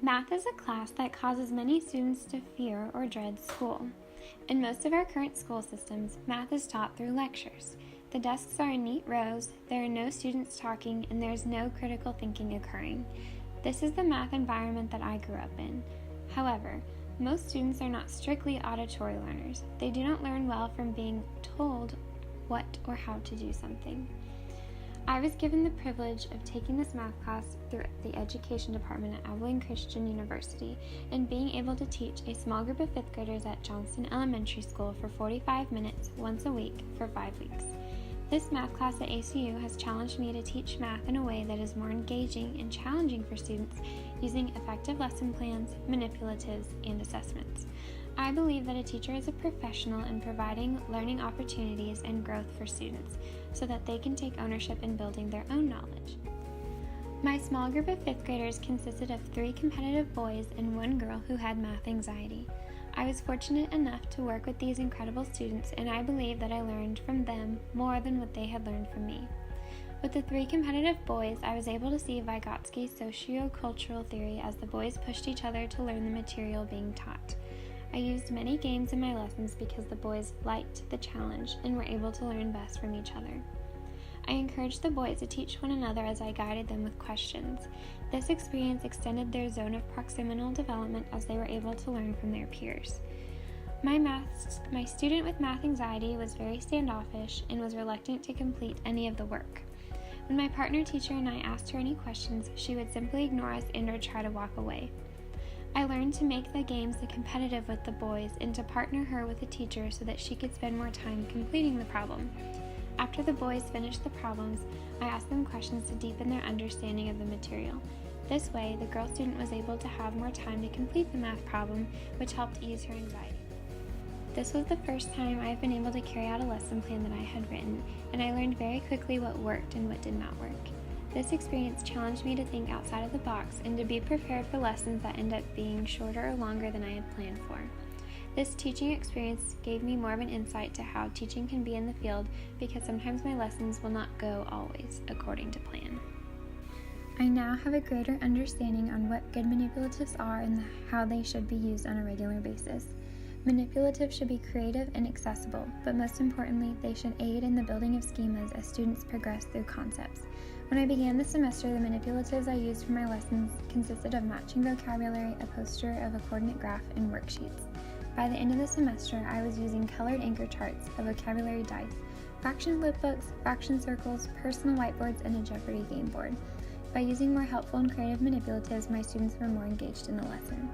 Math is a class that causes many students to fear or dread school. In most of our current school systems, math is taught through lectures. The desks are in neat rows, there are no students talking, and there is no critical thinking occurring. This is the math environment that I grew up in. However, most students are not strictly auditory learners. They do not learn well from being told what or how to do something. I was given the privilege of taking this math class through the education department at Abilene Christian University and being able to teach a small group of 5th graders at Johnston Elementary School for 45 minutes once a week for 5 weeks. This math class at ACU has challenged me to teach math in a way that is more engaging and challenging for students using effective lesson plans, manipulatives, and assessments. I believe that a teacher is a professional in providing learning opportunities and growth for students so that they can take ownership in building their own knowledge. My small group of 5th graders consisted of 3 competitive boys and 1 girl who had math anxiety. I was fortunate enough to work with these incredible students, and I believe that I learned from them more than what they had learned from me. With the 3 competitive boys, I was able to see Vygotsky's socio-cultural theory as the boys pushed each other to learn the material being taught. I used many games in my lessons because the boys liked the challenge and were able to learn best from each other. I encouraged the boys to teach one another as I guided them with questions. This experience extended their zone of proximal development as they were able to learn from their peers. My student with math anxiety was very standoffish and was reluctant to complete any of the work. When my partner teacher and I asked her any questions, she would simply ignore us and or try to walk away. I learned to make the games competitive with the boys and to partner her with a teacher so that she could spend more time completing the problem. After the boys finished the problems, I asked them questions to deepen their understanding of the material. This way, the girl student was able to have more time to complete the math problem, which helped ease her anxiety. This was the first time I have been able to carry out a lesson plan that I had written, and I learned very quickly what worked and what did not work. This experience challenged me to think outside of the box and to be prepared for lessons that end up being shorter or longer than I had planned for. This teaching experience gave me more of an insight to how teaching can be in the field because sometimes my lessons will not go always according to plan. I now have a greater understanding on what good manipulatives are and how they should be used on a regular basis. Manipulatives should be creative and accessible, but most importantly, they should aid in the building of schemas as students progress through concepts. When I began the semester, the manipulatives I used for my lessons consisted of matching vocabulary, a poster of a coordinate graph, and worksheets. By the end of the semester, I was using colored anchor charts, a vocabulary dice, fraction flipbooks, fraction circles, personal whiteboards, and a Jeopardy game board. By using more helpful and creative manipulatives, my students were more engaged in the lesson.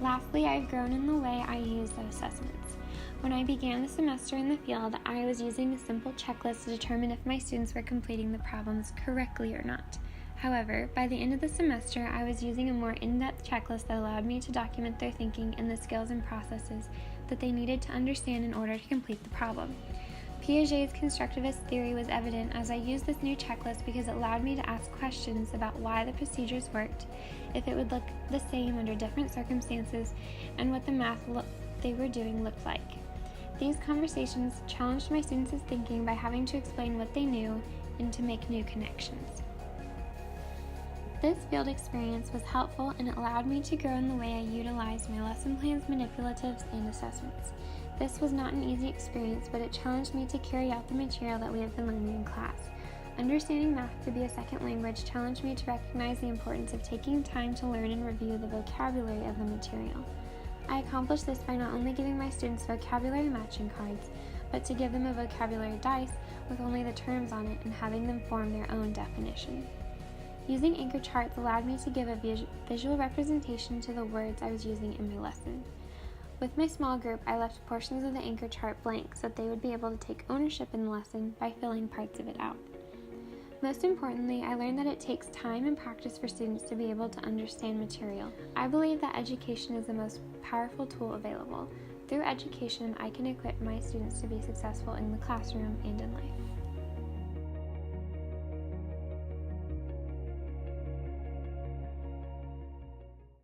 Lastly, I've grown in the way I use the assessments. When I began the semester in the field, I was using a simple checklist to determine if my students were completing the problems correctly or not. However, by the end of the semester, I was using a more in-depth checklist that allowed me to document their thinking and the skills and processes that they needed to understand in order to complete the problem. Piaget's constructivist theory was evident as I used this new checklist because it allowed me to ask questions about why the procedures worked, if it would look the same under different circumstances, and what the math they were doing looked like. These conversations challenged my students' thinking by having to explain what they knew and to make new connections. This field experience was helpful and it allowed me to grow in the way I utilized my lesson plans, manipulatives, and assessments. This was not an easy experience, but it challenged me to carry out the material that we have been learning in class. Understanding math to be a second language challenged me to recognize the importance of taking time to learn and review the vocabulary of the material. I accomplished this by not only giving my students vocabulary matching cards, but to give them a vocabulary dice with only the terms on it and having them form their own definition. Using anchor charts allowed me to give a visual representation to the words I was using in my lesson. With my small group, I left portions of the anchor chart blank so that they would be able to take ownership in the lesson by filling parts of it out. Most importantly, I learned that it takes time and practice for students to be able to understand material. I believe that education is the most powerful tool available. Through education, I can equip my students to be successful in the classroom and in life.